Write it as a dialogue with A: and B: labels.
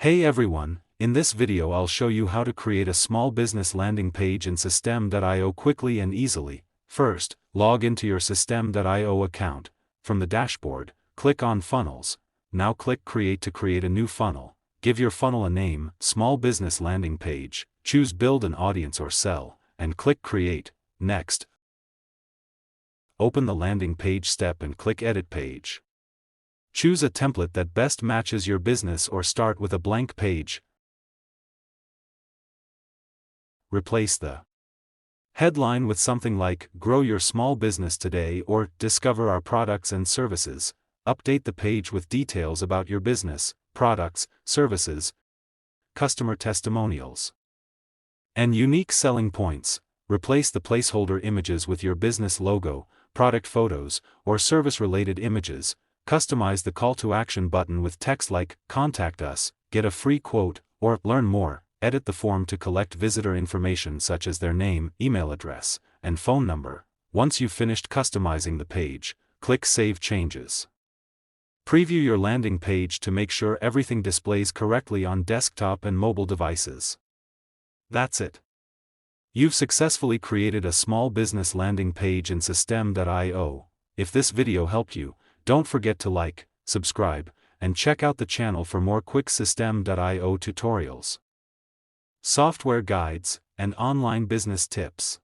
A: Hey everyone, in this video I'll show you how to create a small business landing page in Systeme.io quickly and easily. First, log into your Systeme.io account. From the dashboard, click on Funnels. Now click Create to create a new funnel. Give your funnel a name, Small Business Landing Page, choose Build an Audience or Sell, and click Create. Next, open the landing page step and click Edit Page. Choose a template that best matches your business or start with a blank page. Replace the headline with something like, Grow Your Small Business Today or Discover Our Products and Services. Update the page with details about your business, products, services, customer testimonials, and unique selling points. Replace the placeholder images with your business logo, product photos, or service-related images. Customize the call to action button with text like, Contact us, get a free quote, or Learn more. Edit the form to collect visitor information such as their name, email address, and phone number. Once you've finished customizing the page, click Save Changes. Preview your landing page to make sure everything displays correctly on desktop and mobile devices. That's it. You've successfully created a small business landing page in Systeme.io. If this video helped you, don't forget to like, subscribe, and check out the channel for more quick Systeme.io tutorials, software guides, and online business tips.